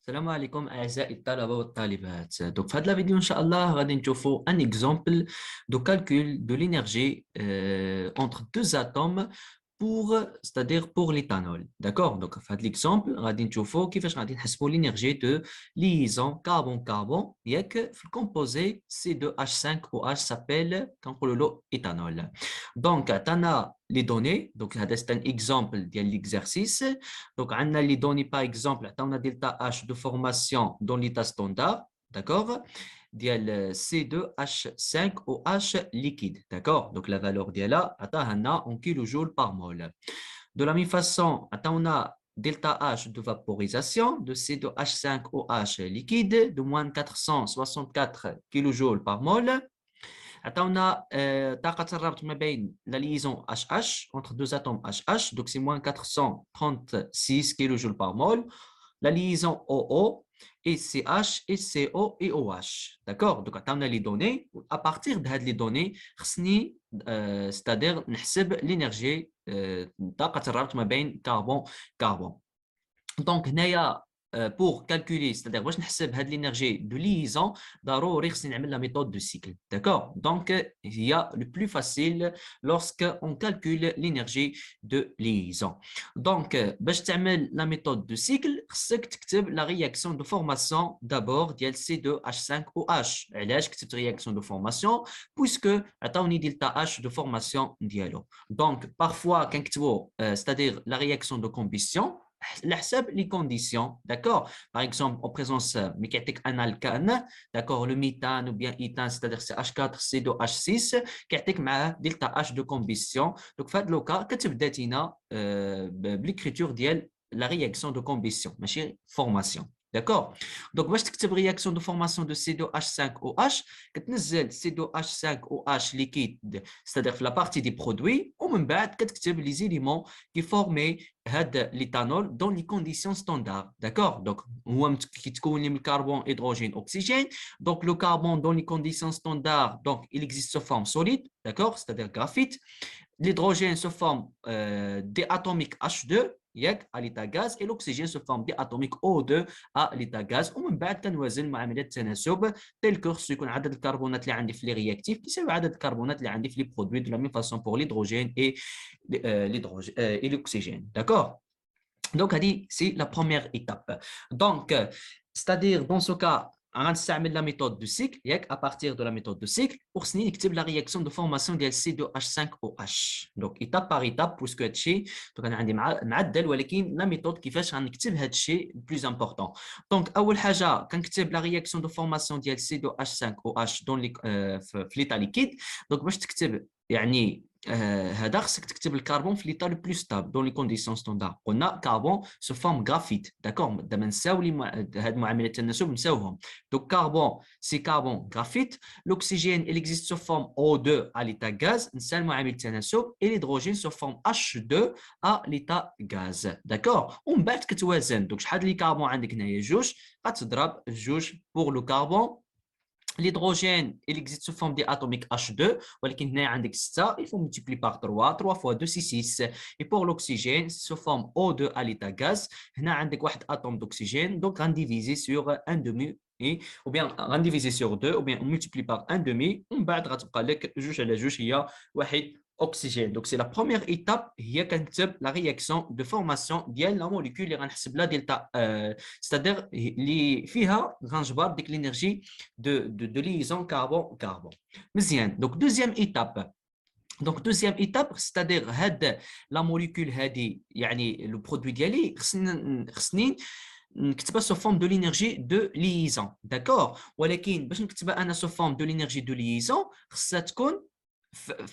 السلام عليكم أعزائي الطلبة والطالبات. Donc, في هذا الفيديو إن شاء الله غادي نشوفوا un exemple de calcul de l'énergie entre deux atomes pour, c'est-à-dire pour l'éthanol. D'accord? Donc, في هذا l'exemple غادي نشوفوا كيفاش غادي نحسبوا l'énergie de liaison carbone-carbone ياك في الcomposé C2H5OH s'appelle كنقولوا له éthanol. Donc, عطانا les données. Donc, c'est un exemple de l'exercice. Donc, on a les données, par exemple, on a delta H de formation dans l'état standard, d'accord? C2H5OH liquide, d'accord? Donc, la valeur de là, en kilojoules par mol. De la même façon, on a delta H de vaporisation de C2H5OH liquide de moins 464 kilojoules par mol. عطاونا طاقة الربط ما بين la liaison HH entre deux atomes HH, donc c'est moins 436 kJ par mol. La liaison OO et CH et CO et OH. D'accord? Donc عطاونا les données. À partir de هاد les données, خصني c'est-à-dire نحسب l'énergie طاقة الربط ما بين كربون. Donc هنايا pour calculer, c'est-à-dire باش نحسب هاد l'énergie de liaison ضروري خصني نعمل la méthode de cycle. D'accord? Donc il y a le plus facile lorsque on calcule l'énergie de liaison. Donc باش تعمل la méthode de cycle خصك تكتب la réaction de formation d'abord ديال C2H5OH. علاش كتبت réaction de formation puisque عطاوني delta H de formation ديالو. Donc parfois كنكتبوا c'est-à-dire la réaction de combustion les conditions, d'accord? Par exemple, en présence mécanique un alcane, d'accord, le méthane ou bien éthane, c'est-à-dire c'est H4CO2H6, qui est delta H de combustion. Donc, fait le cas, que tu l'écriture de la réaction de combustion, machine formation. D'accord? Donc, moi, je te réaction de formation de C2H5OH, que C2H5OH liquide, c'est-à-dire la partie des produits, ou même les éléments qui forment l'éthanol dans les conditions standards. D'accord? Donc, le carbone, hydrogène, oxygène. Donc, le carbone dans les conditions standards, donc, il existe sous forme solide, d'accord? C'est-à-dire graphite. L'hydrogène se forme diatomique H2 à l'état gaz et l'oxygène se forme diatomique O2 à l'état gaz ومن بعد كنوازن معاملات التناسب تل كو خصو يكون عدد الكربونات اللي عندي في لي رياكتيف كيساوي عدد الكربونات اللي عندي في لي برودوي دو لا ميم فاسون بور l'hydrogène et l'oxygène. D'accord? Donc, c'est la première étape. Donc, c'est-à-dire, dans ce cas, on va la méthode de cycle, à partir de la méthode de cycle, pour la réaction de formation de C2H5OH. Donc, étape par étape, puisque donc, la méthode qui fait le plus important. Donc, la réaction de formation de C2H5OH dans l'état liquide. Donc, je يعني هذا خصك تكتب الكربون في ليطا لو بلو ستابل دون لي كونديسيون ستاندار قلنا كربون سو فورم غرافيت داكور دابا نساو هاد معاملات التناسب نساوهم دونك كربون سي كربون غرافيت لوكسيجين il existe sous forme O2 à l'état gaz نسى المعامل التناسب et l'hydrogène sous forme H2 à l'état gaz داكور ومن بعد كتوازن دونك شحال لي كربون عندك هنايا جوج غتضرب جوج pour le carbone. L'hydrogène, il existe sous forme d'atomique H2, il faut multiplier par 3, 3 fois 2, c'est 6. Et pour l'oxygène, sous forme O2 à l'état gaz, il y a un atome d'oxygène, donc on divise sur 1 demi, ou bien on divise sur 2, ou bien on multiplie par 1 demi, on va oxygène. Donc, c'est la première étape, il y a la réaction de formation de la molécule la delta, c'est-à-dire l'énergie de liaison carbone-carbone. Donc, deuxième étape. Donc, deuxième étape, c'est-à-dire la molécule, le produit ديالي خصني نكتبها sous forme de l'énergie de liaison. D'accord? ولكن باش نكتبها أنا sous forme de l'énergie de liaison خصها تكون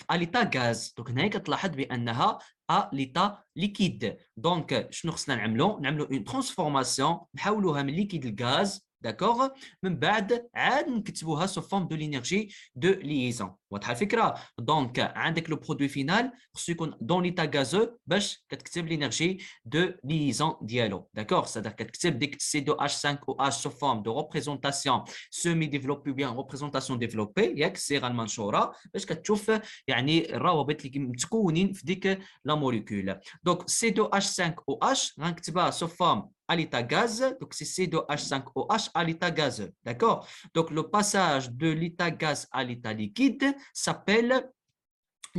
à l'état gaz. Donc هنا كتلاحظ بانها à l'état liquide. Donc شنو خصنا نعملوا une transformation نحولوها من liquide لغاز داكوغ من بعد عاد نكتبوها sous forme de l'énergie de liaison. واضحه الفكره؟ دونك عندك لو برودوي فينال خصو يكون دون ليتا غازو باش كتكتب لينيرجي دو ليزون ديالو داكوغ سادير كتكتب ديك C2H5OH sous forme de représentation semi développée ou bien représentation développée ياك الصيغه المنشوره باش كتشوف يعني الروابط اللي متكونين في ديك لا موليكول. دونك C2H5OH غنكتبها sous forme à l'état gaz, donc c'est C2H5OH à l'état gazeux, d'accord? Donc le passage de l'état gaz à l'état liquide s'appelle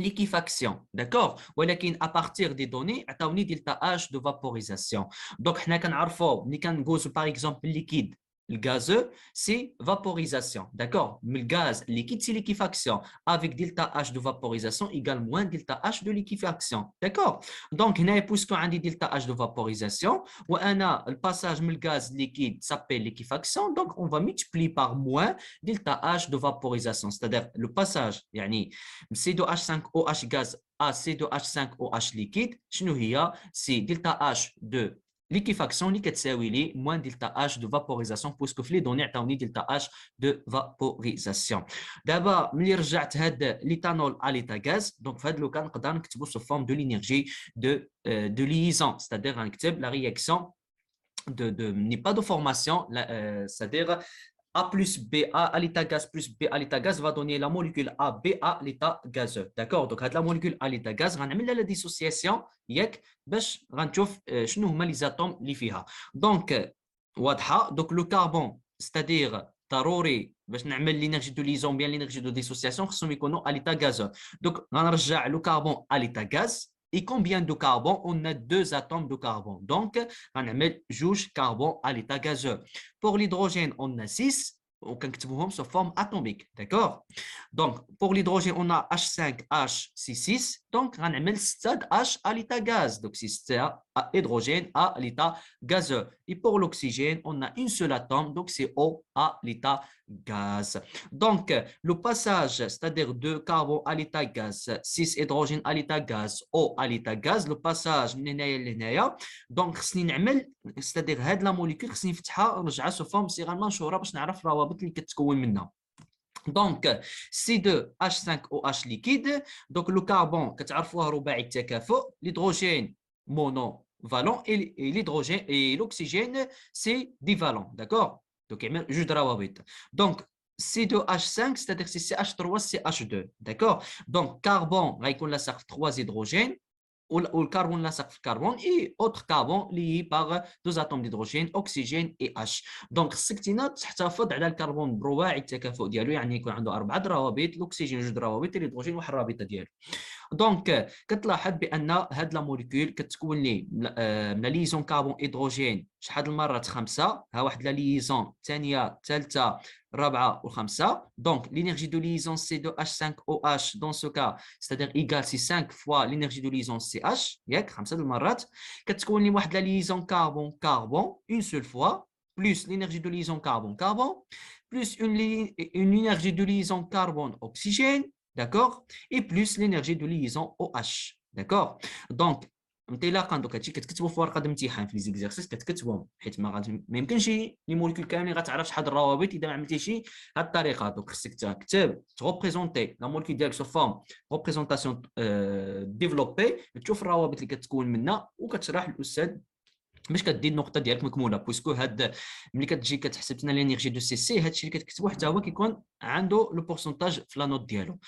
liquéfaction, d'accord? ولكن à partir des données عطاوني delta H de vaporisation. Donc حنا كنعرفوا ملي كنقولوا par exemple liquide le gazeux, c'est vaporisation, d'accord? Mais le gaz liquide, c'est liquéfaction, avec delta H de vaporisation égale moins delta H de liquéfaction, d'accord? Donc, puisqu'on a dit delta H de vaporisation, le passage du gaz liquide s'appelle liquéfaction, donc on va multiplier par moins delta H de vaporisation, c'est-à-dire le passage, yani C2H5OH gaz à C2H5OH liquide, c'est delta H de liquéfaction اللي كتساوي لي moins delta H de vaporisation puisque في لي دوني عطاوني delta H de vaporisation. دابا ملي رجعت هاد ليتانول à l'état gaz donc في هاد لو كان نقدر نكتبو sous forme de l'énergie de liaison, c'est-à-dire نكتب la réaction n'est pas de formation, c'est-à-dire A plus B à l'état gaz plus B à l'état gaz va donner la molécule AB à l'état gazeux. D'accord? Donc, la molécule à l'état gaz, on va la dissociation باش غنشوف شنو هما les atomes اللي فيها. Donc, واضحة. Donc, le carbone, c'est-à-dire ضروري باش نعمل l'énergie de liaison bien l'énergie de dissociation خصهم يكونوا à l'état gazeux. Donc, غنرجع le carbone à l'état gaz. Et combien de carbone? On a 2 atomes de carbone. Donc, on a juge carbone à l'état gazeux. Pour l'hydrogène, on a 6. On a sous forme atomique. D'accord? Donc, pour l'hydrogène, on a H5H6. Donc, on a 6 H à l'état gaz. Donc, c'est hydrogène à l'état gazeux. Et pour l'oxygène, on a une seule atome. Donc, c'est O à l'état gaz. Donc, le passage, c'est-à-dire de carbone à l'état gaz, 6 hydrogène à l'état gaz, O à l'état gaz, le passage من هنايا لهنايا. Donc, خصني نعمل c'est-à-dire هاد لا موليكول خصني نفتحها ونرجعها سو فورم صيغه منشوره باش نعرف الروابط اللي كتكون منها. Donc, C2H5OH liquide. Donc, le carbone, كتعرفوه رباعي التكافؤ. L'hydrogène monovalent et l'hydrogène et l'oxygène, c'est divalent. D'accord? Donc, il y a juste de روابط. Donc, C2H5, c'est-à-dire c'est CH3, CH2. D'accord? Donc, carbone, il y a 3 hydrogènes. Ou le carbone, là, ça fait carbone, et autre carbone lié par 2 atomes d'hydrogène, oxygène et H. Donc, السكتينة تحتفظ على الكربون برباعي التكافؤ ديالو، يعني يكون عنده 4 روابط، الأكسجين 2 روابط، الهيدروجين 1 رابطة ديالو. دونك كتلاحظ بان هاد لا موليكول كتكون لي من ليزون كربون هيدروجين شحال المرات 5 ها واحد لا ليزون ثانيه ثالثه رابعه وخمسه. دونك لينيرجي دو ليزون C2H5OH دون سو كا c'est-à-dire ايغال سي 5 فوا لينيرجي دو ليزون CH ياك 5 المرات. كتكون لي واحد لا ليزون كربون كربون اون سول فوا plus l'énergie de liaison carbone-carbone, plus une énergie de liaison carbone-oxygène, d'accord, et plus l'énergie de liaison OH, d'accord. Donc, انطلاقا دوك هادشي كتكتبوا في ورقه الامتحان في لي زيكزارسيس كتكتبهم، حيت ما يمكنش لي موليكول كاملين غتعرف شحال الروابط اذا ما عملتيش هاد الطريقه. دوك خصك تكتب تغوبريزونتي لا موليكول ديالك سو فورم ريبريزونطاسيون ديفلوبي، تشوف الروابط اللي كتكون منها وكتشرح للاستاذ باش كدير النقطه ديالك مكموله. بويسكو هاد ملي كتجي كتحسب لنا لينيرجي دو سي سي هادشي اللي كتكتبو حتى هو كيكون عنده لو بورسونتاج في لا نوت ديالو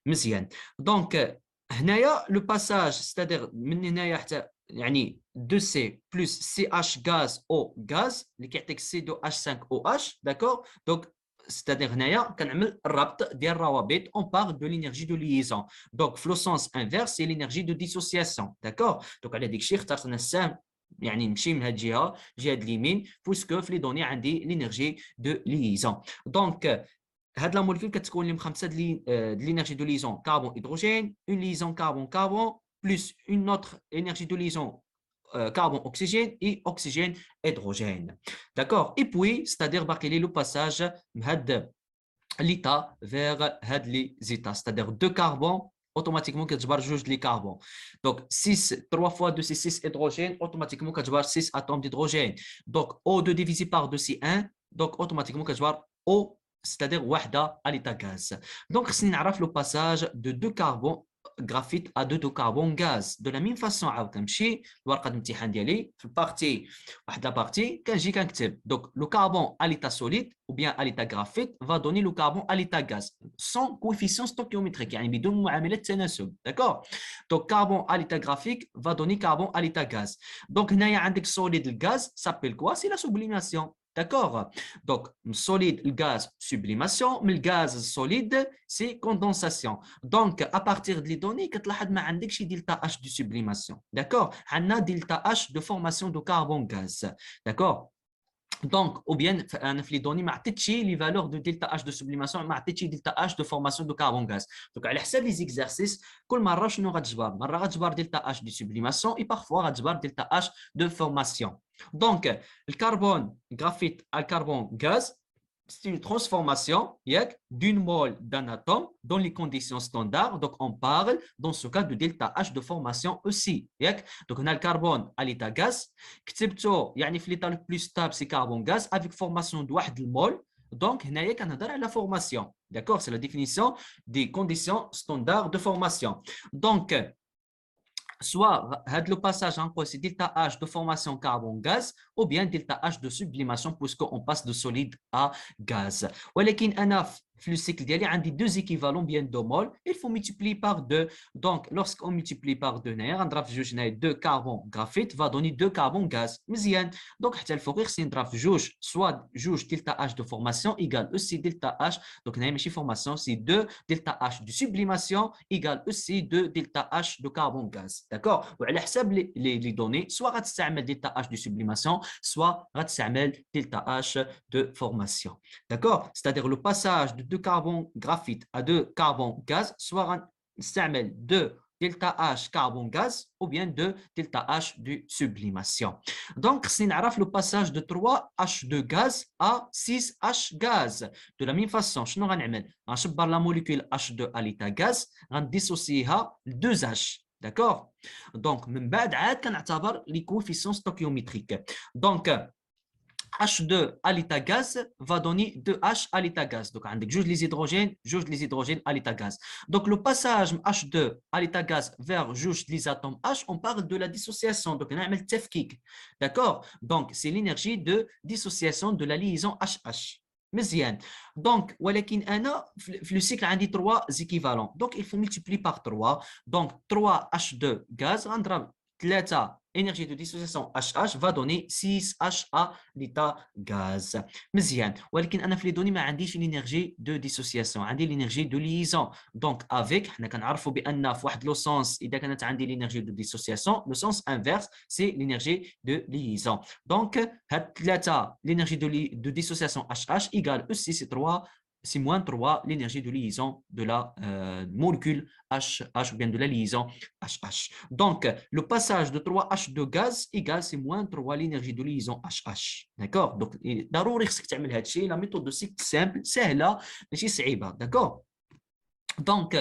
مزيان. دونك هنايا لو باساج ستادير من هنايا حتى يعني 2 سي بلس سي اش غاز او غاز اللي كيعطيك سي دو اش 5 او اش داكور. دونك c'est-à-dire هنايا كنعمل الربط ديال الروابط on parle de l'énergie de liaison. donc في لو سونس انفيرس c'est l'énergie de dissociation d'accord. donc على ديك الشيء اخترت انا السهم يعني نمشي من هاد الجهه جهه اليمين بويسكو في لي دوني عندي لينيرجي دو ليزون. دونك هاد لا موليكول كتكون لي من 5 د لينيرجي دو ليزون كربون هيدروجين اون ليزون كربون كربون بلس اون اوتر énergie de liaison carbone oxygène et oxygène hydrogène, d'accord. et puis c'est-à-dire باقي لي لو باساج من هاد l'état vers هاد لي زيتا c'est-à-dire 2 carbone automatiquement كتجبر جوج لي كربون. donc 6 3 fois 2 c'est 6 hydrogène automatiquement كتجبر 6 atomes d'hydrogène. donc O2 divisé par 2 c'est 1 donc automatiquement كتجبر O c'est-à-dire وحده à l'état gaz. donc خصني نعرف le passage de 2 carbone graphite à 2 de carbone gaz. De la même façon, عاود كنمشي لورقه الامتحان ديالي في البارتي واحد لا بارتي كنجي كنكتب donc le carbone à l'état solide ou bien à l'état graphite va donner le carbone à l'état gaz sans coefficient stoichiométrique يعني بدون معامله تناسب. D'accord. Donc carbone à l'état graphique va donner carbone à l'état gaz. Donc هنايا عندك solide le gaz s'appelle quoi? C'est la sublimation. D'accord. Donc, solide, le gaz, sublimation, mais le gaz solide, c'est condensation. Donc, à partir des données, tu as delta H de sublimation. D'accord. On a delta H de formation de carbone gaz. D'accord. Donc, ou bien, les données, les valeurs de delta H de sublimation, delta H de formation de carbone gaz. Donc, à l'heure des exercices, كل مرة شنو غتجبر؟ مرة غتجبر delta H de sublimation et parfois غتجبر delta H de formation. Donc, le carbone, graphite à carbone gaz, c'est une transformation d'une mole d'un atome dans les conditions standards. Donc, on parle dans ce cas de delta H de formation aussi. Donc, on a le carbone à l'état gaz. L'état le plus stable, c'est carbone gaz avec formation de 1 mol. Donc, on a la formation. D'accord? C'est la définition des conditions standards de formation. Donc, soit le passage en c'est delta H de formation carbone-gaz ou bien delta H de sublimation puisqu'on passe de solide à gaz. ولكن أنا في le cycle ديالي عندي deux équivalents bien de mol, il faut multiplier par 2. Donc lorsqu'on multiplie par 2 نضرب في جوج هنايا 2 carbone graphite va donner 2 carbone gaz. مزيان. Donc حتى الفوق خصني نضرب في جوج soit جوج delta H de formation égale aussi delta H. Donc هنايا ماشي formation c'est 2 delta H de sublimation égale aussi 2 delta H de carbone gaz. D'accord. وعلى حساب les données soit غتستعمل delta H de sublimation soit غتستعمل delta H de formation. D'accord. C'est-à-dire le passage de 2 carbone graphite à 2 carbone gaz, soit نستعمل 2 delta H carbone gaz ou bien 2 delta H de sublimation. Donc, c'est le passage de 3 H2 gaz à 6 H gaz. De la même façon, je vais la molécule H2 à l'état gaz, on dissocier 2 H. D'accord. Donc, من بعد عاد كنعتبر les coefficients stoichiométriques. Donc, H2 à l'état gaz va donner 2H à l'état gaz. Donc, on a juste les hydrogènes à l'état gaz. Donc, le passage H2 à l'état gaz vers juste les atomes H, on parle de la dissociation. Donc, on a un tefkik. D'accord. Donc, c'est l'énergie de dissociation de la liaison HH. مزيان. Donc, ولكن أنا في le cycle عندي 3 équivalents. Donc, il faut multiplier par 3. Donc, 3H2 gaz, غنضرب 3 énergie de dissociation HH va donner 6H à l'état gaz. مزيان. ولكن أنا في les données ما عنديش l'énergie de dissociation. عندي l'énergie de liaison. Donc avec حنا كنعرفوا بأن في واحد لو سونس إذا كانت عندي l'énergie de dissociation, le sens inverse c'est l'énergie de liaison. Donc هاد 3 l'énergie de dissociation HH égale aussi c'est 3 c'est moins 3 l'énergie de liaison de la molécule HH ou bien de la liaison HH. Donc, le passage de 3H de gaz égale, c'est moins 3 l'énergie de liaison HH. D'accord. Donc, ضروري خصك تعمل هذا الشيء. La méthode de cycle simple, سهلة ماشي صعيبة. D'accord. Donc,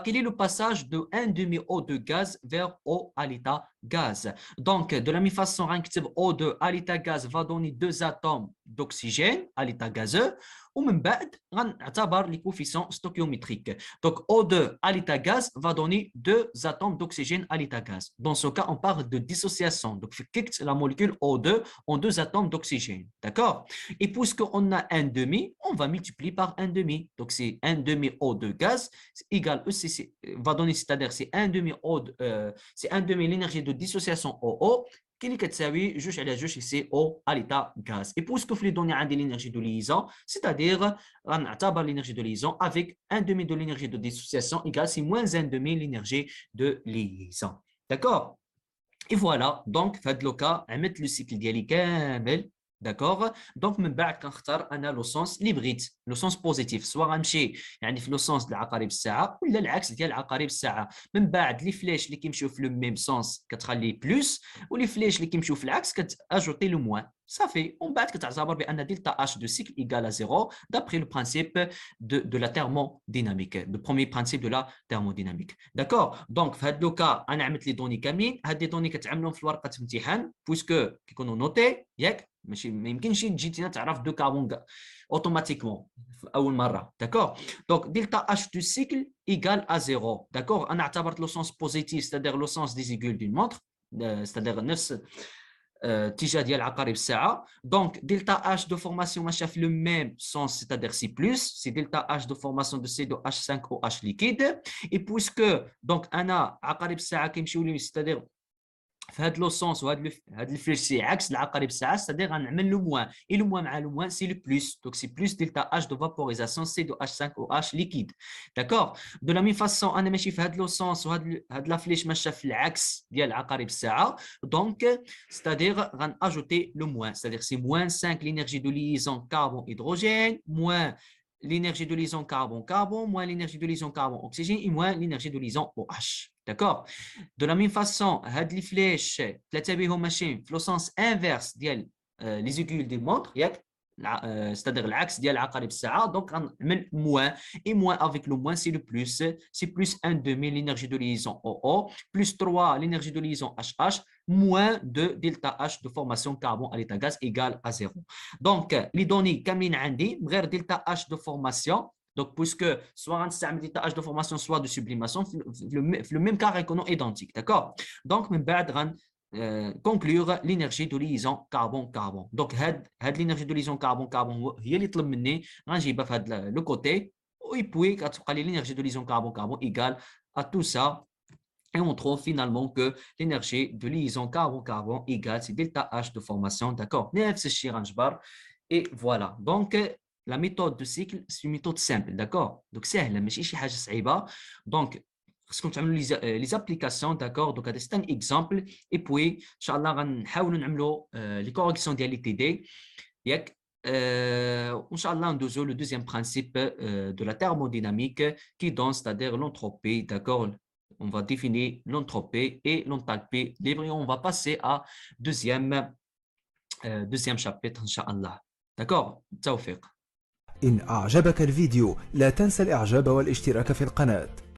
il est le passage de 1 demi-eau de gaz vers eau à l'état gaz. Donc, de la même façon, O2 à l'état gaz va donner 2 atomes d'oxygène à l'état gazeux. Ou même غنعتبر les coefficients stoichiométriques. Donc, O2 à l'état gaz va donner 2 atomes d'oxygène à l'état gaz. Dans ce cas, on parle de dissociation. Donc, la molécule O2 en 2 atomes d'oxygène. D'accord. Et puisqu'on a un demi, on va multiplier par un demi. Donc, c'est un demi O de gaz égal aussi, va donner, c'est-à-dire c'est un demi O, c'est un demi l'énergie de dissociation OO qui est كتساوي جوج على جوج سي او à l'état gaz. Et puisque في les données عندي l'énergie de liaison, c'est-à-dire غنعتبر l'énergie de liaison avec un demi de l'énergie de dissociation égale c'est moins un demi l'énergie de liaison. D'accord. Et voilà, donc في هذا لوكا عملت لو سيكل ديالي كامل. D'accord. Donc من بعد كنختار انا لو سونس اللي بغيت لو سونس بوزيتيف سواء غنمشي يعني في لو سونس ديال عقارب الساعه ولا العكس ديال عقارب الساعه. من بعد لي فليش اللي كيمشيو في لو ميم سونس كتخلي بلس ولي فليش اللي كيمشيو في العكس كتاجوتي لو موان. صافي ومن بعد كتعتبر بان دلتا اش دو سيكل ايكال ا زيرو d'après le principe de la thermodynamique, le premier principe de la thermodynamique. D'accord? Donc في هذا لو كا انا عملت لي دوني كاملين، هاد لي دوني كتعملهم في ورقه امتحان بويسكو كيكونوا نوتي ياك، ماشي ما يمكنش تجي تعرف دو كاربون اوتوماتيكمون اول مره. داكور؟ دونك دلتا اش دو سيكل ايكال ا زيرو. داكور؟ انا اعتبرت لو سونس بوزيتيف ستادير لو سونس دي زيغول دون مونتر، ستادير نفس اتجاه ديال عقارب الساعه. دونك دلتا اش دو فورماسيون ماشيه في لو ميم سونس ستادير سي بلس سي دلتا اش دو فورماسيون دو سي دو اش 5 او اش ليكيد. اي بويسكو دونك انا عقارب الساعه كيمشيو لي ستادير في هذا لو سونس وهذا الفليش سي عكس العقارب الساعه، ستادير غنعمل لو موان، اي لو موان مع لو موان سي لو بلس، دونك سي بلس دلتا اش دو فابوريزاسيون سي دو اش 5 او اش ليكيد. داكور؟ دو لا ميم فاسون انا ماشي في هذا لو سونس وهذا لا فليش ماشيه في العكس ديال عقارب الساعه، دونك ستادير غناجوتي لو موان، ستادير سي موان 5 لينيرجي دو ليزون كاربون هيدروجين موان l'énergie de liaison carbone-carbone moins l'énergie de liaison carbone-oxygène et moins l'énergie de liaison OH. D'accord? De la même façon, هاد les flèches ثلاثة بهم ماشيين في le sens inverse ديال les aiguilles des montres ياك، c'est-à-dire العكس ديال عقارب الساعة، donc غنعمل moins et moins avec le moins c'est le plus، c'est plus 1 demi l'énergie de liaison OO plus 3 l'énergie de liaison HH moins 2 delta H de formation carbone à l'état gaz égale à 0. Donc les données كاملين عندي من غير delta H de formation. Donc, puisque soit غنستعمل delta H de formation soit de sublimation في le même cas غيكونوا identiques. D'accord? Donc من بعد conclure l'énergie de liaison carbone-carbone. Donc هاد l'énergie de liaison carbone-carbone هي اللي طلب مني غنجيبها في هاد لو كوتي، et puis كتبقى لي l'énergie de liaison carbone-carbone égale à tout ça. Et on trouve finalement que l'énergie de liaison carbone-carbone égale c'est delta H de formation. D'accord? نفس الشيء غنجبر. Et voilà. Donc la méthode de cycle c'est une méthode simple. D'accord? Donc سهله ماشي شي حاجه صعيبه. Donc خصكم تعملوا لي زابليكاسيون. داكور؟ دونك هذا سي ان اكزامبل، اي بوي ان شاء الله غنحاولوا نعملوا لي كوريكسيون ديال لي تي دي ياك. وان شاء الله ندوزو لو دوزيام برانسيب دو لا thermodynamique qui donne c'est-à-dire l'entropie. D'accord? On va définir l'entropie et l'enthalpie libre et on va passer à deuxième chapitre ان شاء الله. داكور؟ التوفيق. إن أعجبك الفيديو لا تنسى الإعجاب والاشتراك في القناة.